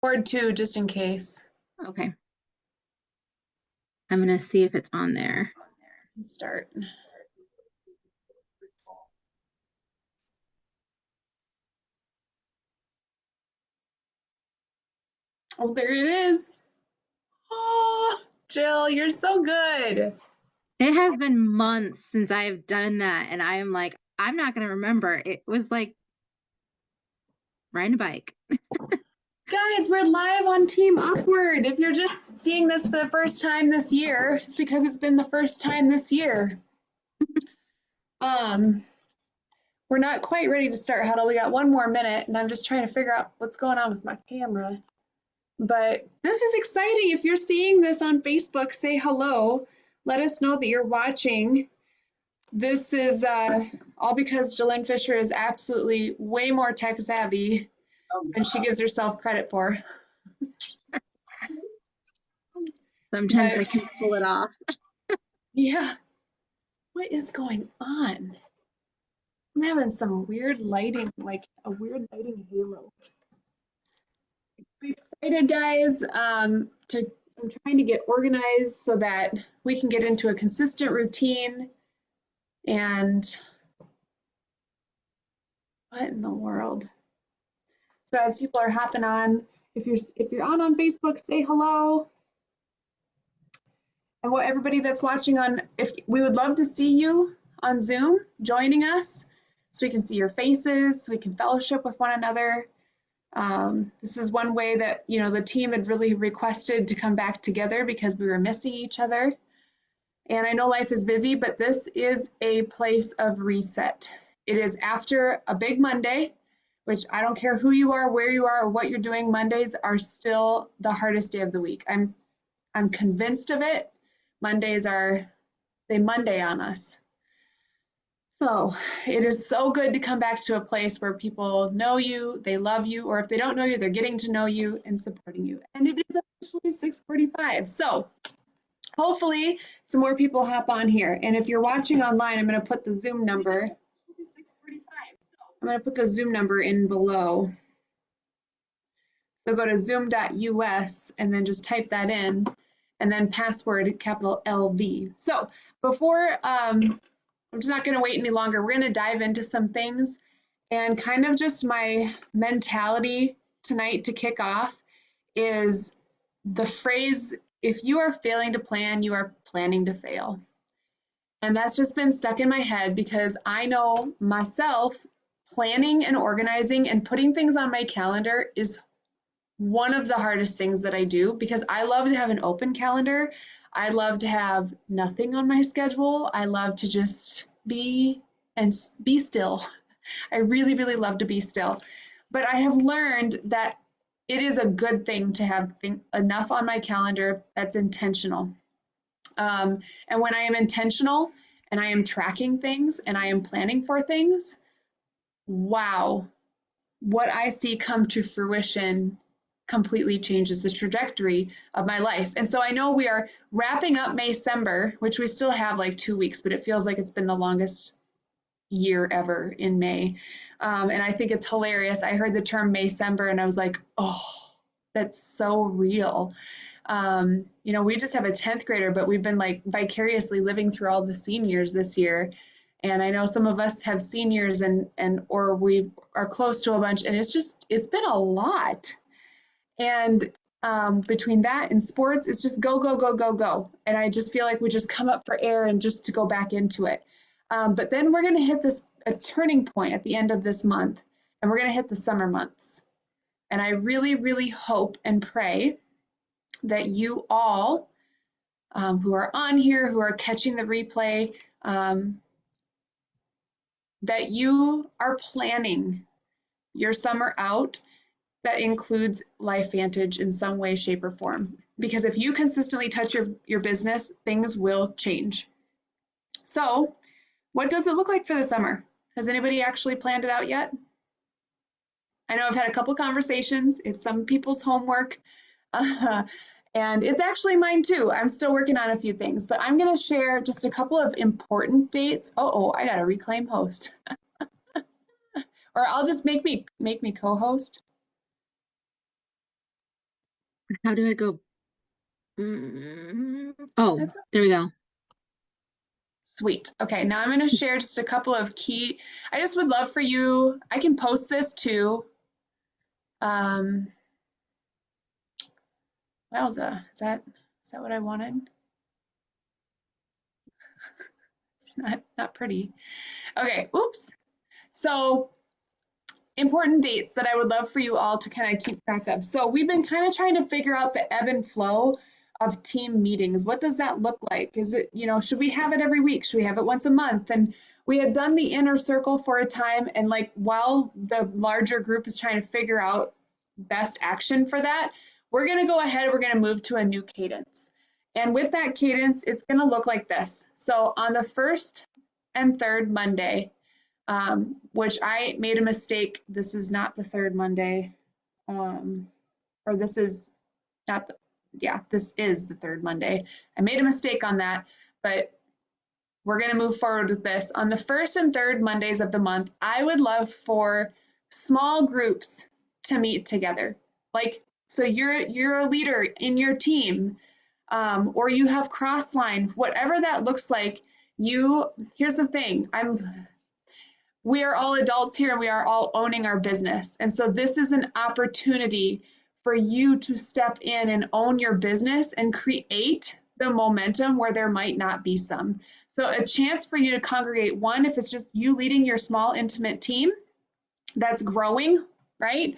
Board two, just in case. Okay. I'm gonna see if it's on there. Start. Oh, there it is. Oh, Jill, you're so good. It has been months since I've done that, and I am like, I'm not gonna remember. It was like riding a bike. Guys, we're live on Team Upward. If you're just seeing this for the first time this year, it's because it's been the first time this year. Um, we're not quite ready to start Huddle. We got one more minute, and I'm just trying to figure out what's going on with my camera. But this is exciting. If you're seeing this on Facebook, say hello. Let us know that you're watching. This is all because Jalen Fisher is absolutely way more tech savvy than she gives herself credit for. Sometimes But I can pull it off. yeah, what is going on? I'm having some weird lighting, like a weird lighting halo. I'm excited, guys. I'm trying to get organized so that we can get into a consistent routine. And what in the world? So as people are hopping on, if you're on Facebook, say hello. And what everybody that's watching on, if we would love to see you on Zoom joining us, so we can see your faces, so we can fellowship with one another. This is one way that the team had really requested to come back together because we were missing each other. And I know life is busy, but this is a place of reset. It is after a big Monday, which I don't care who you are, where you are, or what you're doing. Mondays are still the hardest day of the week. I'm convinced of it. Mondays are they Monday on us. So it is so good to come back to a place where people know you, they love you, or if they don't know you, they're getting to know you and supporting you. And it is officially 6:45. So hopefully some more people hop on here. And if you're watching online, I'm going to put the Zoom number. I'm going to put the Zoom number in below. So go to zoom.us and then just type that in and then password capital LV. So before, I'm just not going to wait any longer. We're going to dive into some things and kind of just my mentality tonight to kick off is the phrase, if you are failing to plan, you are planning to fail. And that's just been stuck in my head because I know myself planning and organizing and putting things on my calendar is one of the hardest things that I do because I love to have an open calendar. I love to have nothing on my schedule. I love to just be and be still. I really, really love to be still. But I have learned that it is a good thing to have enough on my calendar that's intentional. And when I am intentional and I am tracking things and I am planning for things, wow, what I see come to fruition completely changes the trajectory of my life. And so I know we are wrapping up Maycember, which we still have like 2 weeks, but it feels like it's been the longest year ever in May. And I think it's hilarious. I heard the term Maycember and I was like, oh, that's so real. We just have a 10th grader, but we've been like vicariously living through all the seniors this year. And I know some of us have seniors and or we are close to a bunch, and it's been a lot. And between that and sports, it's just go, go, go, go, go. And I just feel like we just come up for air and just to go back into it. But then we're going to hit a turning point at the end of this month, and we're going to hit the summer months. And I really, really hope and pray that you all who are on here, who are catching the replay, that you are planning your summer out that includes LifeVantage in some way, shape, or form. Because if you consistently touch your business, things will change. So, what does it look like for the summer? Has anybody actually planned it out yet? I know I've had a couple conversations. It's some people's homework. And it's actually mine too. I'm still working on a few things, but I'm going to share just a couple of important dates. Oh, I got to reclaim host. Or I'll just make me co-host. How do I go? Oh, That's there we go. sweet. Okay, now I'm going to share just a couple of key. I just would love for you. I can post this too. Um, wowza, is that what I wanted? It's not pretty. Okay, oops. So important dates that I would love for you all to kind of keep track of. So we've been kind of trying to figure out the ebb and flow of team meetings. What does that look like? Is it, should we have it every week? Should we have it once a month? And we had done the inner circle for a time, and like while the larger group is trying to figure out best action for that, we're going to go ahead and we're going to move to a new cadence. And with that cadence, it's going to look like this. So on the first and third Monday, which I made a mistake. This is not the third Monday, or this is not the, yeah, this is the third Monday. I made a mistake on that, but we're going to move forward with this. On the first and third Mondays of the month, I would love for small groups to meet together. Like, so you're a leader in your team, or you have crossline, whatever that looks like. Here's the thing, we are all adults here and we are all owning our business. And so this is an opportunity for you to step in and own your business and create the momentum where there might not be some. So a chance for you to congregate, one, if it's just you leading your small intimate team that's growing, right?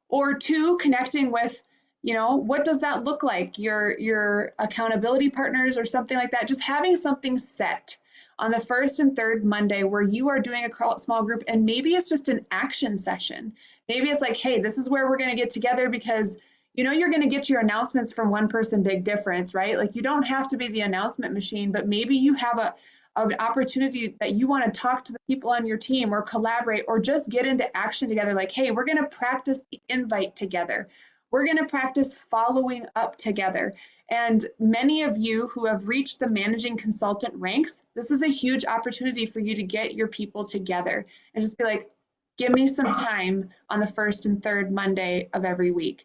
Or two, connecting with, what does that look like? Your accountability partners or something like that. Just having something set on the first and third Monday where you are doing a small group, and maybe it's just an action session. Maybe it's like, hey, this is where we're going to get together because you're going to get your announcements from one person, big difference, right? Like you don't have to be the announcement machine, but maybe you have an opportunity that you want to talk to the people on your team or collaborate or just get into action together. Like, hey, we're going to practice the invite together. We're going to practice following up together. And many of you who have reached the managing consultant ranks, this is a huge opportunity for you to get your people together and just be like, give me some time on the first and third Monday of every week.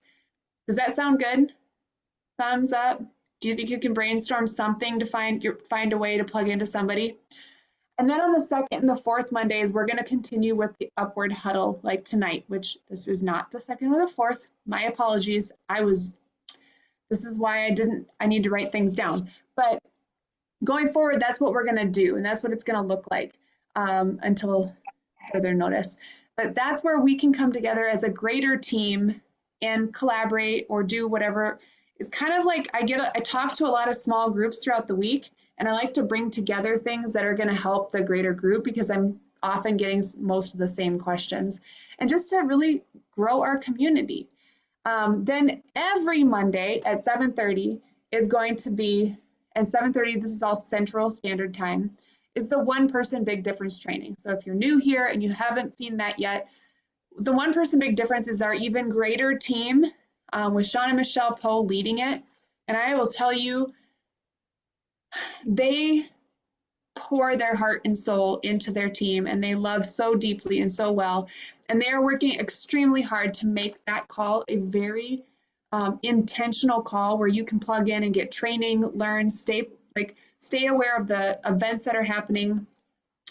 Does that sound good? Thumbs up. Do you think you can brainstorm something to find a way to plug into somebody? And then on the second and the fourth Mondays, we're going to continue with the upward huddle like tonight, which this is not the second or the fourth. My apologies. This is why I need to write things down. But going forward, that's what we're going to do. And that's what it's going to look like until further notice. But that's where we can come together as a greater team and collaborate or do whatever. It's kind of like I talk to a lot of small groups throughout the week, and I like to bring together things that are going to help the greater group because I'm often getting most of the same questions, and just to really grow our community. Then every Monday at 7:30 is going to be, and 7:30, this is all Central Standard Time, is the one person big difference training. So if you're new here and you haven't seen that yet, the one person big difference is our even greater team with Sean and Michelle Poe leading it. And I will tell you, they pour their heart and soul into their team and they love so deeply and so well. And they are working extremely hard to make that call a very intentional call where you can plug in and get training, learn, stay aware of the events that are happening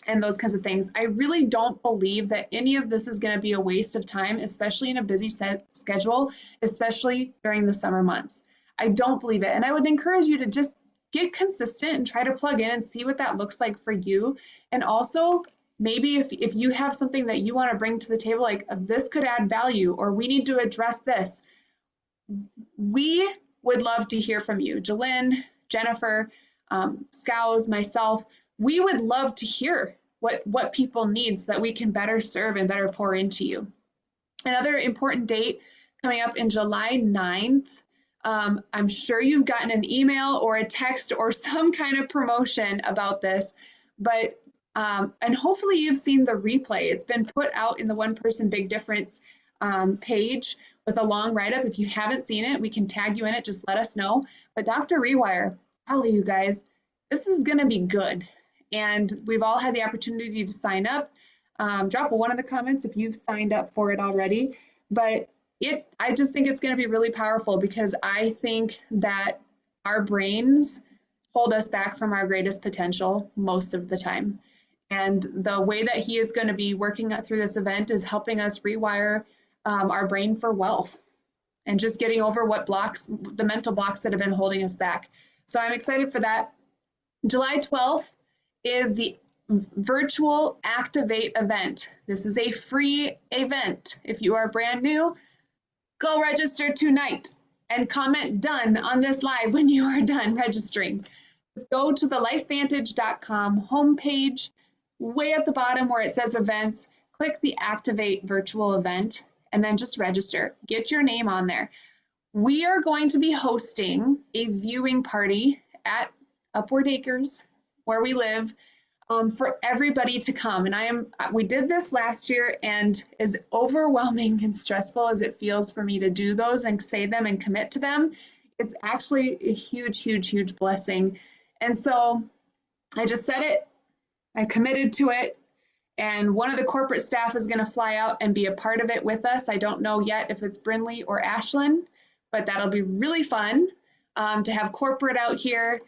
and those kinds of things. I really don't believe that any of this is going to be a waste of time, especially in a busy schedule, especially during the summer months. I don't believe it. And I would encourage you to just get consistent and try to plug in and see what that looks like for you. And also, maybe if you have something that you want to bring to the table, like this could add value or we need to address this, we would love to hear from you. Jalynn, Jennifer, Scows, myself, we would love to hear what people need so that we can better serve and better pour into you. Another important date coming up in July 9th. I'm sure you've gotten an email or a text or some kind of promotion about this, but and hopefully you've seen the replay. It's been put out in the One Person Big Difference page with a long write-up. If you haven't seen it, we can tag you in it. Just let us know. But Dr. Rewire, tell you guys, this is going to be good. And we've all had the opportunity to sign up. Drop a one in the comments if you've signed up for it already. But I just think it's going to be really powerful because I think that our brains hold us back from our greatest potential most of the time. And the way that he is going to be working through this event is helping us rewire our brain for wealth and just getting over the mental blocks that have been holding us back. So I'm excited for that. July 12th is the virtual Activate event. This is a free event. If you are brand new, go register tonight and comment done on this live when you are done registering. Just go to the lifevantage.com homepage, way at the bottom where it says events, click the Activate virtual event, and then just register. Get your name on there. We are going to be hosting a viewing party at Upward Acres, where we live, for everybody to come. And we did this last year, and as overwhelming and stressful as it feels for me to do those and say them and commit to them, it's actually a huge, huge, huge blessing. And so I just said it, I committed to it, and one of the corporate staff is going to fly out and be a part of it with us. I don't know yet if it's Brinley or Ashlyn, but that'll be really fun to have corporate out here.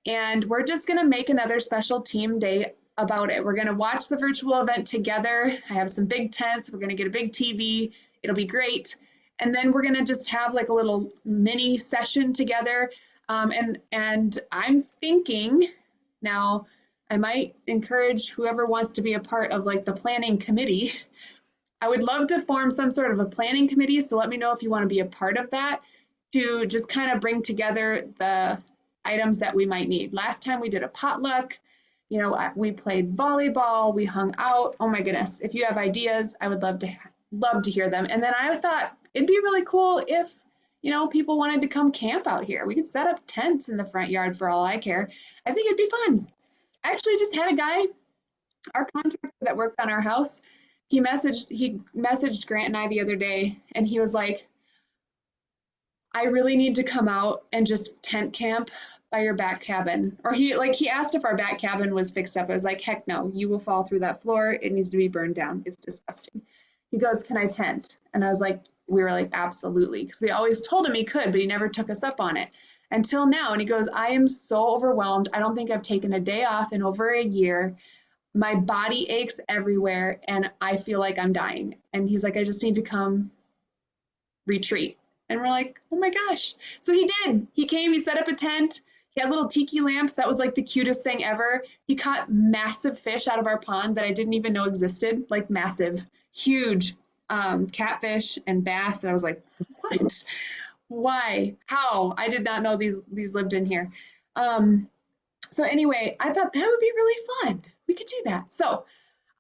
And we're just going to make another special team day about it. We're going to watch the virtual event together. I have some big tents. We're going to get a big TV. It'll be great. And then we're going to just have like a little mini session together. And I'm thinking now, I might encourage whoever wants to be a part of like the planning committee. I would love to form some sort of a planning committee. So let me know if you want to be a part of that, to just kind of bring together the items that we might need. Last time we did a potluck, we played volleyball, we hung out. Oh my goodness. If you have ideas, I would love to hear them. And then I thought it'd be really cool if, people wanted to come camp out here. We could set up tents in the front yard for all I care. I think it'd be fun. I actually just had a guy, our contractor that worked on our house, he messaged Grant and I the other day, and he was like, I really need to come out and just tent camp by your back cabin. Or he asked if our back cabin was fixed up. I was like, heck no, you will fall through that floor. It needs to be burned down. It's disgusting. He goes, can I tent? And we were like, absolutely. Because we always told him he could, but he never took us up on it until now. And he goes, I am so overwhelmed. I don't think I've taken a day off in over a year. My body aches everywhere and I feel like I'm dying. And he's like, I just need to come retreat. And we're like, oh my gosh. So he did. He came, he set up a tent. He had little tiki lamps. That was like the cutest thing ever. He caught massive fish out of our pond that I didn't even know existed, like massive, huge catfish and bass. And I was like, what? Why? How? I did not know these lived in here. So anyway, I thought that would be really fun. We could do that. So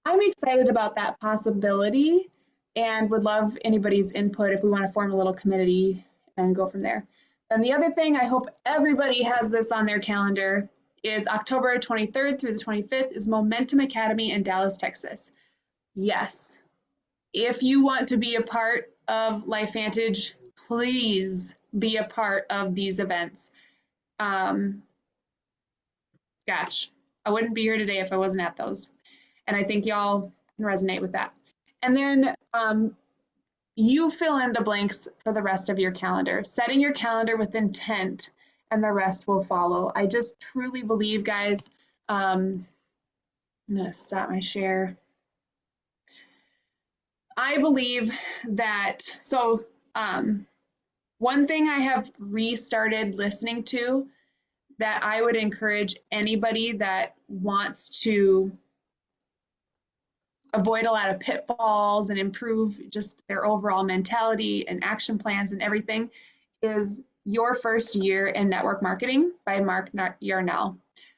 I'm excited about that possibility and would love anybody's input if we want to form a little committee and go from there. And the other thing, I hope everybody has this on their calendar, is October 23rd through the 25th is Momentum Academy in Dallas, Texas. Yes, if you want to be a part of LifeVantage, please be a part of these events. Gosh, I wouldn't be here today if I wasn't at those. And I think y'all can resonate with that. And then you fill in the blanks for the rest of your calendar, setting your calendar with intent, and the rest will follow. I just truly believe, guys, I'm gonna stop my share. I believe that, so one thing I have restarted listening to that I would encourage anybody that wants to avoid a lot of pitfalls and improve just their overall mentality and action plans and everything is Your First Year in Network Marketing by Mark Yarnell.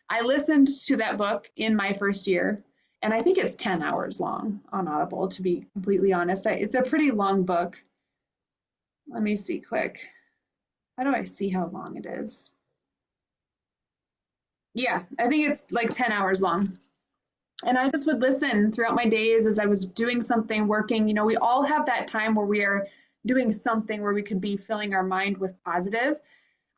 I listened to that book in my first year, and I think it's 10 hours long on Audible, to be completely honest. It's a pretty long book. Let me see quick. How do I see how long it is? Yeah, I think it's like 10 hours long. And I just would listen throughout my days as I was doing something, working. You know, we all have that time where we are doing something where we could be filling our mind with positive.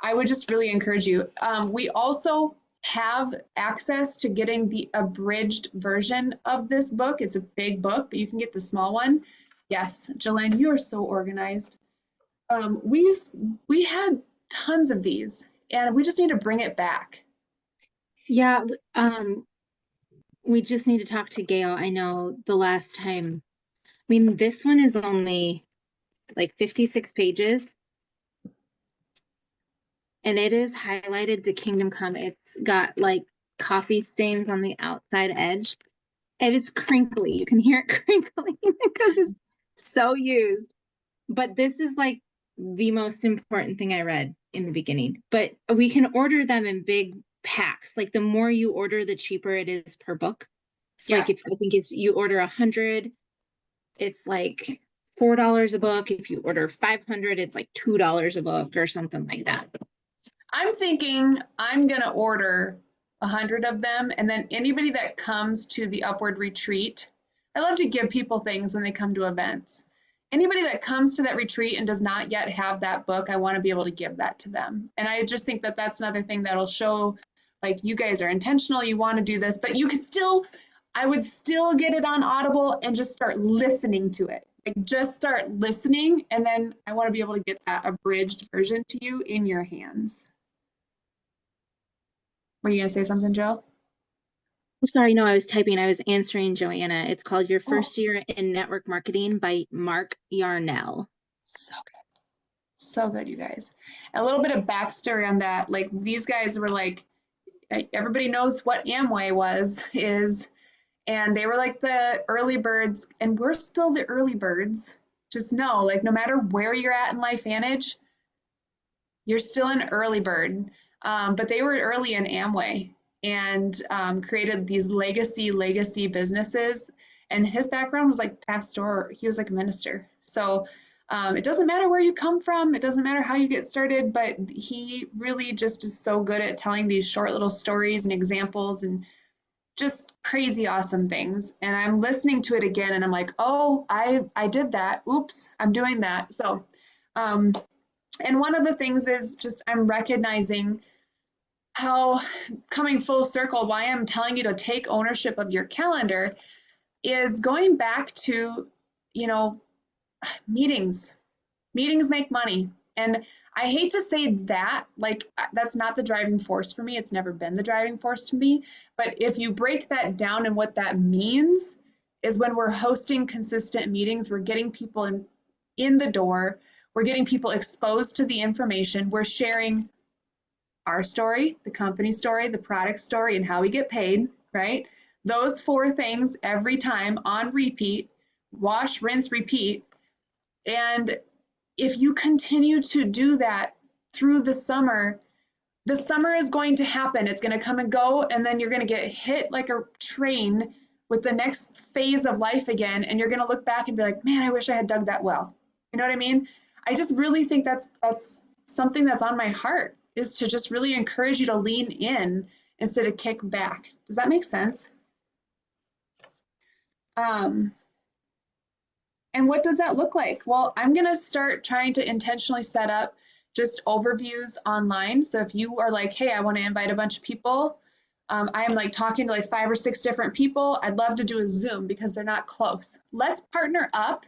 I would just really encourage you. We also have access to getting the abridged version of this book. It's a big book, but you can get the small one. Yes, Jalen, you are so organized. We had tons of these, and we just need to bring it back. Yeah, we just need to talk to Gail. I know the last time, I mean, this one is only like 56 pages and it is highlighted to Kingdom Come. It's got like coffee stains on the outside edge and it's crinkly. You can hear it crinkling because it's so used. But this is like the most important thing I read in the beginning. But we can order them in big packs. Like the more you order, the cheaper it is per book. So Yeah, like if I think if you order 100, it's like $4 a book. If you order 500, it's like $2 a book or something like that. I'm thinking I'm gonna order 100 of them, and then anybody that comes to the Upward Retreat, I love to give people things when they come to events. Anybody that comes to that retreat and does not yet have that book, I want to be able to give that to them. And I just think that that's another thing that'll show, like, you guys are intentional, you want to do this, but you could still, I would still get it on Audible and just start listening to it. Like, just start listening, and then I want to be able to get that abridged version to you in your hands. Were you gonna say something, Joe? Sorry, no, I was typing. I was answering Joanna. It's called Your Oh, First Year in Network Marketing by Mark Yarnell. so good. So good, you guys. A little bit of backstory on that. Like these guys were like, everybody knows what Amway is, and they were like the early birds, and we're still the early birds. Just know, like, no matter where you're at in LifeVantage, you're still an early bird. But they were early in Amway and created these legacy businesses. And his background was like pastoral. He was like a minister. So it doesn't matter where you come from. It doesn't matter how you get started. But he really just is so good at telling these short little stories and examples and just crazy awesome things. And I'm listening to it again, and I'm like, oh, I did that. Oops, I'm doing that. So um, and one of the things is just I'm recognizing how, coming full circle, why I'm telling you to take ownership of your calendar is going back to, you know, meetings. Meetings make money. And I hate to say that, like, that's not the driving force for me. It's never been the driving force to me. But if you break that down and what that means is when we're hosting consistent meetings, we're getting people in the door, we're getting people exposed to the information, we're sharing our story, the company story, the product story, and how we get paid, right? Those four things every time on repeat, wash, rinse, repeat. And if you continue to do that through the summer is going to happen. It's going to come and go, and then you're going to get hit like a train with the next phase of life again, and you're going to look back and be like, man, I wish I had dug that well. You know what I mean? I just really think that's something that's on my heart, is to just really encourage you to lean in instead of kick back. Does that make sense? Um, And what does that look like? Well, I'm going to start trying to intentionally set up just overviews online. So if you are like, hey, I want to invite a bunch of people, I am like talking to like 5 or 6 different people. I'd love to do a Zoom because they're not close. Let's partner up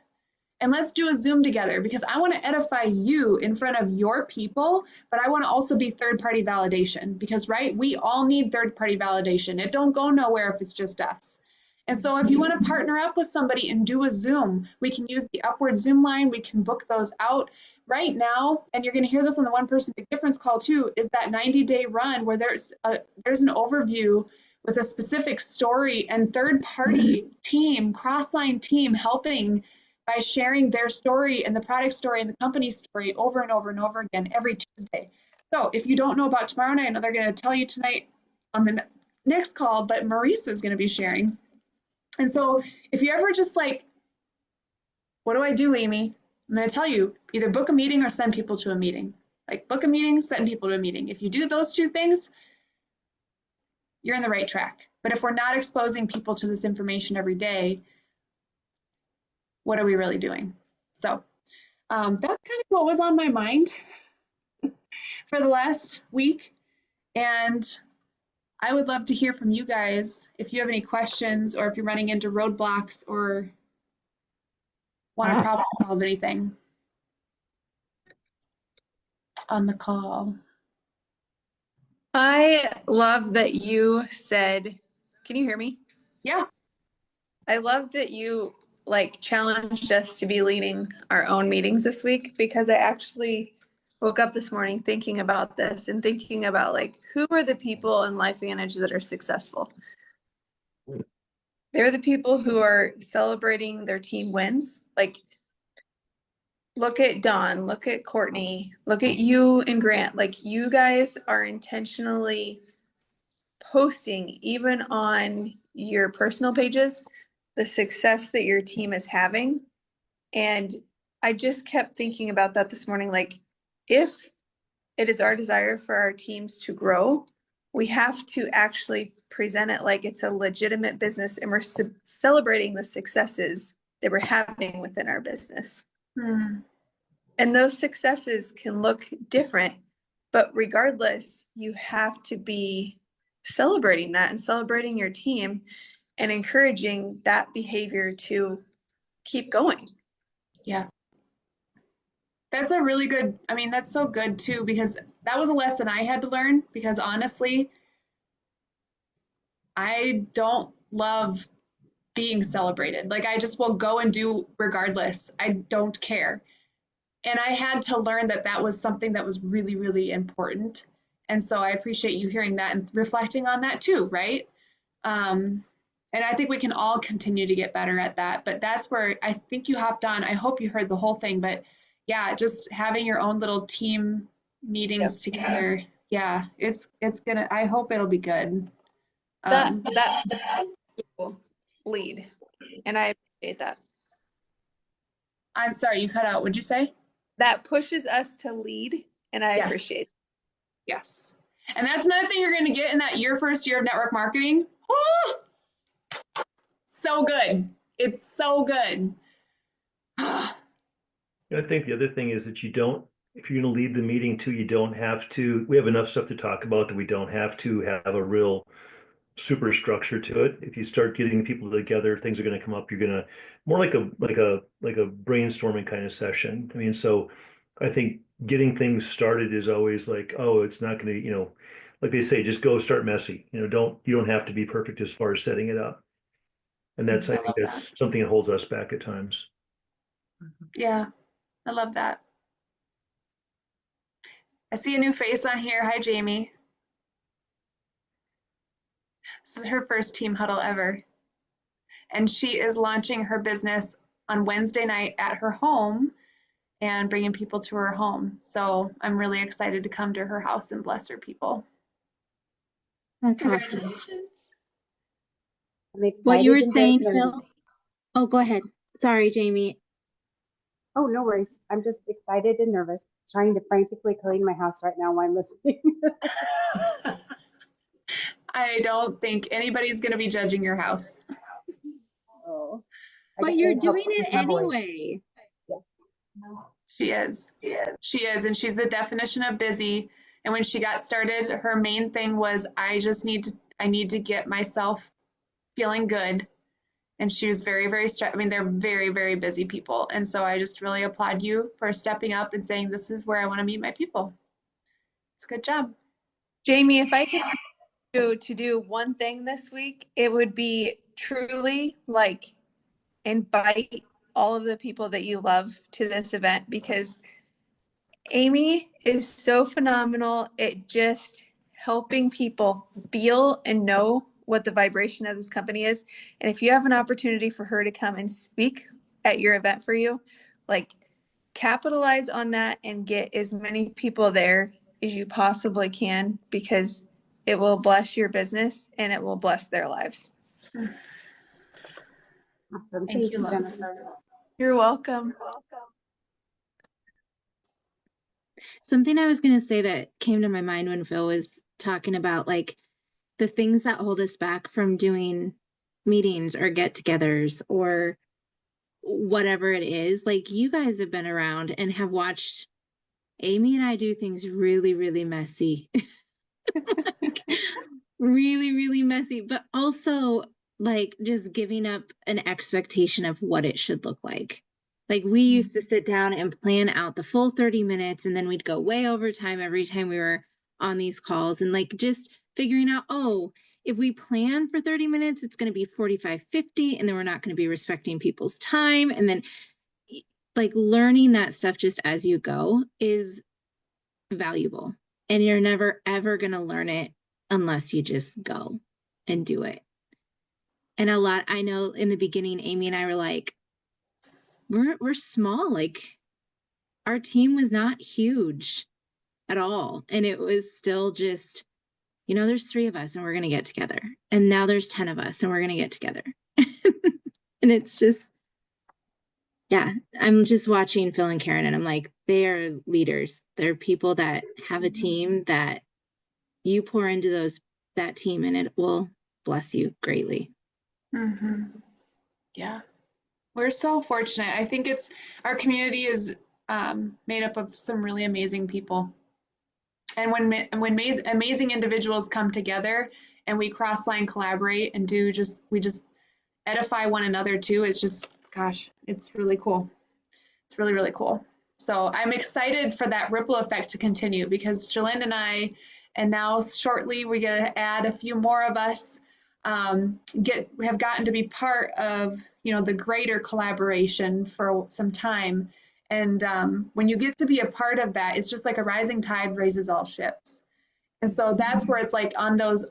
and let's do a Zoom together, because I want to edify you in front of your people, but I want to also be third-party validation, because, right, we all need third-party validation. It don't go nowhere if it's just us. And so if you want to partner up with somebody and do a Zoom, we can use the Upward Zoom line. We can book those out right now. And you're going to hear this on the One Person Big Difference call too, is that 90-day run where there's an overview with a specific story and third-party team, cross-line team helping by sharing their story and the product story and the company story over and over and over again every Tuesday. So if you don't know about tomorrow night, I know they're going to tell you tonight on the next call, but Marisa is going to be sharing. And so if you're ever just like, what do I do, Amy? I'm going to tell you, either book a meeting or send people to a meeting. Like, book a meeting, send people to a meeting. If you do those two things, you're in the right track. But if we're not exposing people to this information every day, what are we really doing? So that's kind of what was on my mind for the last week. And I would love to hear from you guys if you have any questions, or if you're running into roadblocks or want to problem solve anything. on the call. I love that you said, can you hear me? Yeah. I love that you like challenged us to be leading our own meetings this week because I actually woke up this morning thinking about this and thinking about like who are the people in LifeVantage that are successful? They're the people who are celebrating their team wins. Like look at Dawn, look at Courtney, look at you and Grant. Like you guys are intentionally posting even on your personal pages the success that your team is having. And I just kept thinking about that this morning. Like, if it is our desire for our teams to grow, we have to actually present it like it's a legitimate business and we're celebrating the successes that we're having within our business. Hmm. And those successes can look different, but regardless, you have to be celebrating that and celebrating your team and encouraging that behavior to keep going. Yeah. That's a really good, I mean, that's so good too, because that was a lesson I had to learn because honestly, I don't love being celebrated. Like I just will go and do regardless. I don't care. And I had to learn that that was something that was really, really important. And so I appreciate you hearing that and reflecting on that too, right? Um, and I think we can all continue to get better at that. But that's where I think you hopped on. I hope you heard the whole thing, but yeah, just having your own little team Yep. meetings together. Yeah, it's gonna. I hope it'll be good. That lead, and I appreciate that. I'm sorry, you cut out. What'd you say? That pushes us to lead, and I appreciate it. Yes, yes. And that's another thing you're going to get in that first year of network marketing. Oh, so good. It's so good. I think the other thing is that you don't, if you're going to lead the meeting too, you don't have to, we have enough stuff to talk about that we don't have to have a real super structure to it. If you start getting people together, things are going to come up. You're going to more like a brainstorming kind of session. I mean, so I think getting things started is always like, oh, it's not going to, like they say, just go start messy. You don't have to be perfect as far as setting it up. And I I think love that. that's something that holds us back at times. Yeah, I love that. I see a new face on here. Hi, Jamie. This is her first team huddle ever. And she is launching her business on Wednesday night at her home and bringing people to her home. So I'm really excited to come to her house and bless her people. That's awesome. Congratulations. What you were saying, Phil? Oh, go ahead. Sorry, Jamie. Oh, no worries. I'm just excited and nervous, trying to frantically clean my house right now while I'm listening. I don't think anybody's going to be judging your house. Oh, But you're doing it anyway. Yeah. She is. She is. And she's the definition of busy. And when she got started, her main thing was, I need to get myself feeling good. And she was very, very I mean, they're very, very busy people. And so I just really applaud you for stepping up and saying, this is where I want to meet my people. It's a good job. Jamie, if I could to do one thing this week, it would be truly like invite all of the people that you love to this event because Amy is so phenomenal at just helping people feel and know what the vibration of this company is. And if you have an opportunity for her to come and speak at your event for you, like capitalize on that and get as many people there as you possibly can because it will bless your business and it will bless their lives. Awesome. Thank you, Jennifer. You're welcome. Something I was going to say that came to my mind when Phil was talking about like the things that hold us back from doing meetings or get-togethers or whatever it is. Like you guys have been around and have watched Amy and I do things really, really messy. Like, really, really messy, but also like just giving up an expectation of what it should look like. Like we used to sit down and plan out the full 30 minutes, and then we'd go way over time every time we were on these calls, and like just figuring out, oh, if we plan for 30 minutes, it's going to be 45, 50, and then we're not going to be respecting people's time. And then like learning that stuff just as you go is valuable. And you're never, ever going to learn it unless you just go and do it. And I know in the beginning, Amy and I were like, we're small. Like our team was not huge at all. And it was still just, there's 3 of us and we're going to get together. And now there's 10 of us and we're going to get together. And it's just, yeah, I'm just watching Phil and Karen and I'm like, they are leaders. They're people that have a team that you pour into that team and it will bless you greatly. Mm-hmm. Yeah. We're so fortunate. I think our community is made up of some really amazing people. And when amazing individuals come together and we cross-line collaborate and we just edify one another too, it's just, gosh, it's really cool. It's really, really cool. So I'm excited for that ripple effect to continue because Jalynn and I, and now shortly we're going to add a few more of us, have gotten to be part of, the greater collaboration for some time. And when you get to be a part of that, it's just like a rising tide raises all ships. And so that's where it's like on those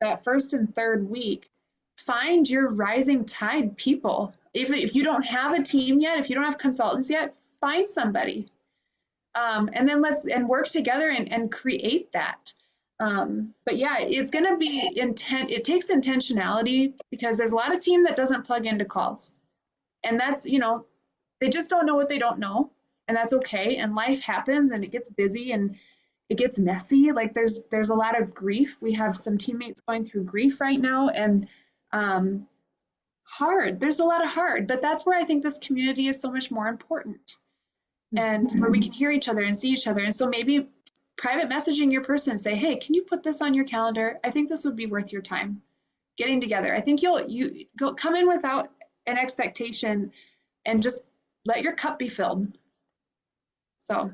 that first and third week, find your rising tide people. If you don't have a team yet, if you don't have consultants yet, find somebody. And then let's work together and create that. But yeah, it's going to be it takes intentionality because there's a lot of team that doesn't plug into calls. And that's, they just don't know what they don't know. And that's okay. And life happens and it gets busy and it gets messy. Like there's a lot of grief. We have some teammates going through grief right now and hard. There's a lot of hard, but that's where I think this community is so much more important and where we can hear each other and see each other. And so maybe private messaging your person, say, hey, can you put this on your calendar? I think this would be worth your time getting together. I think you go come in without an expectation and just let your cup be filled. So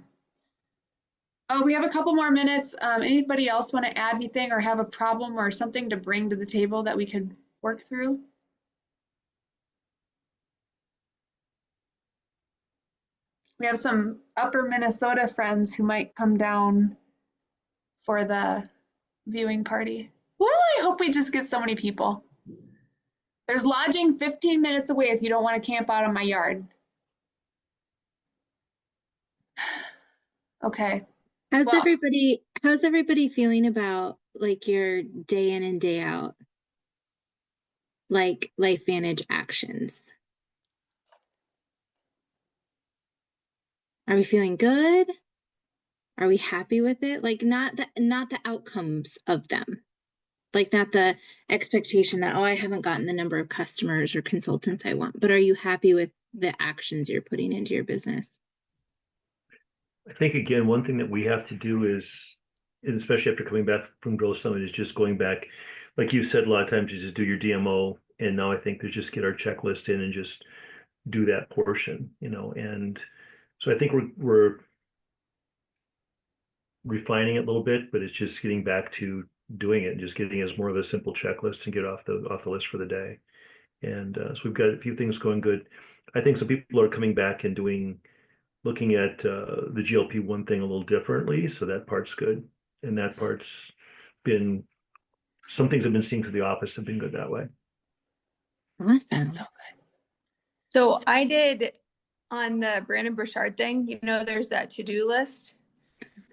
we have a couple more minutes. Anybody else want to add anything or have a problem or something to bring to the table that we could work through? We have some upper Minnesota friends who might come down for the viewing party. Well, I hope we just get so many people. There's lodging 15 minutes away if you don't want to camp out in my yard. Okay. How's everybody feeling about like your day in and day out, like LifeVantage actions? Are we feeling good? Are we happy with it? Like not the outcomes of them, like not the expectation that, oh, I haven't gotten the number of customers or consultants I want, but are you happy with the actions you're putting into your business? I think, again, one thing that we have to do is, and especially after coming back from Growth Summit, is just going back, like you said, a lot of times you just do your DMO. And now I think to just get our checklist in and just do that portion, and so I think we're refining it a little bit, but it's just getting back to doing it and just getting as more of a simple checklist and get off the list for the day. And so we've got a few things going good. I think some people are coming back and looking at the GLP-1 thing a little differently. So that part's good. And that part's been, some things I've been seeing through the office have been good that way. Awesome. That's so good. So I did on the Brandon Burchard thing, there's that to-do list.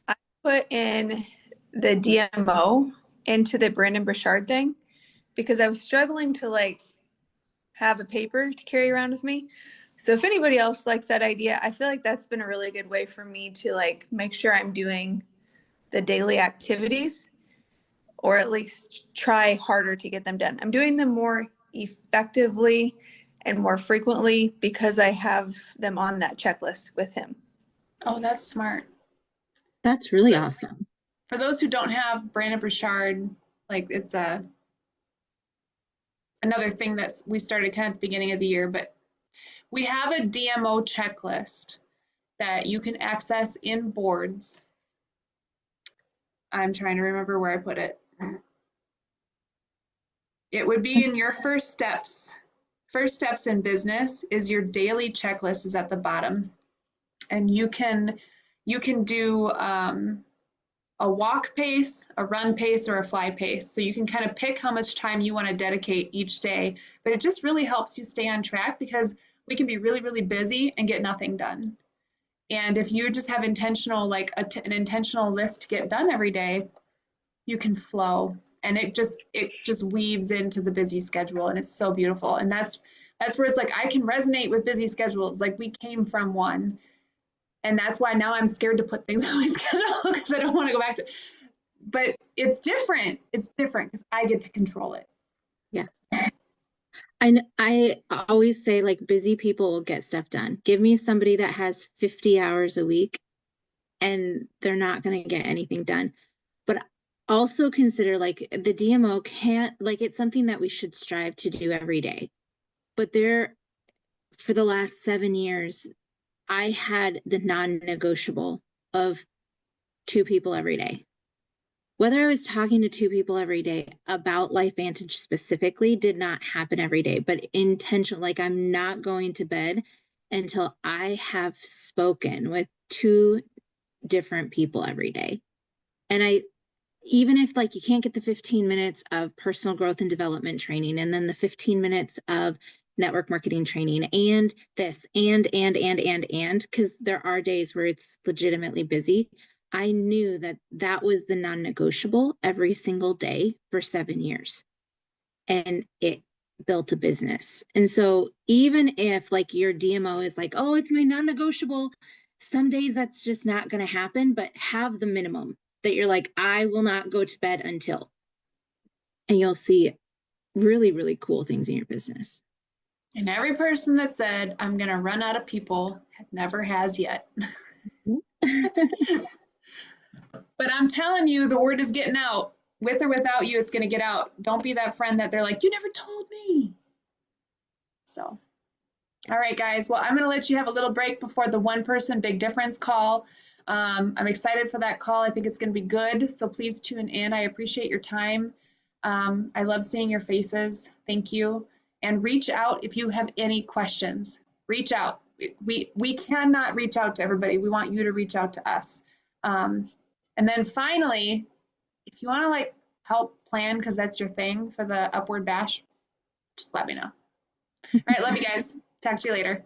I put in the DMO into the Brandon Burchard thing because I was struggling to have a paper to carry around with me. So if anybody else likes that idea, I feel like that's been a really good way for me to make sure I'm doing the daily activities or at least try harder to get them done. I'm doing them more effectively and more frequently because I have them on that checklist with him. Oh, that's smart. That's really awesome. For those who don't have Brandon Burchard, it's another thing that we started kind of at the beginning of the year, but We have a DMO checklist that you can access in boards. I'm trying to remember where I put it. It would be in your first steps. First steps in business is your daily checklist is at the bottom. And you can do a walk pace, a run pace, or a fly pace. So you can kind of pick how much time you want to dedicate each day. But it just really helps you stay on track because we can be really, really busy and get nothing done. And if you just have intentional, like an intentional list to get done every day, you can flow. And it just weaves into the busy schedule, and it's so beautiful. And that's where it's like I can resonate with busy schedules. Like we came from one. And that's why now I'm scared to put things on my schedule because I don't want to go back to. But it's different. It's different because I get to control it. Yeah. I always say, like, busy people will get stuff done. Give me somebody that has 50 hours a week and they're not going to get anything done. But also consider, like, the DMO can't, like, it's something that we should strive to do every day. But for the last 7 years, I had the non-negotiable of 2 people every day. Whether I was talking to 2 people every day about LifeVantage specifically did not happen every day, but intentional, like I'm not going to bed until I have spoken with 2 different people every day. And even if like you can't get the 15 minutes of personal growth and development training, and then the 15 minutes of network marketing training and this, and, because there are days where it's legitimately busy. I knew that was the non-negotiable every single day for 7 years. And it built a business. And so even if like your DMO is like, oh, it's my non-negotiable, some days that's just not going to happen, but have the minimum that you're like, I will not go to bed until. And you'll see really, really cool things in your business. And every person that said, I'm going to run out of people, never has yet. But I'm telling you, the word is getting out. With or without you, it's going to get out. Don't be that friend that they're like, you never told me. So, all right, guys. Well, I'm going to let you have a little break before the one person big difference call. I'm excited for that call. I think it's going to be good. So please tune in. I appreciate your time. I love seeing your faces. Thank you. And reach out if you have any questions. Reach out. We cannot reach out to everybody. We want you to reach out to us. And then finally, if you want to like help plan because that's your thing for the Upward Bash, just let me know. All right, love you guys. Talk to you later.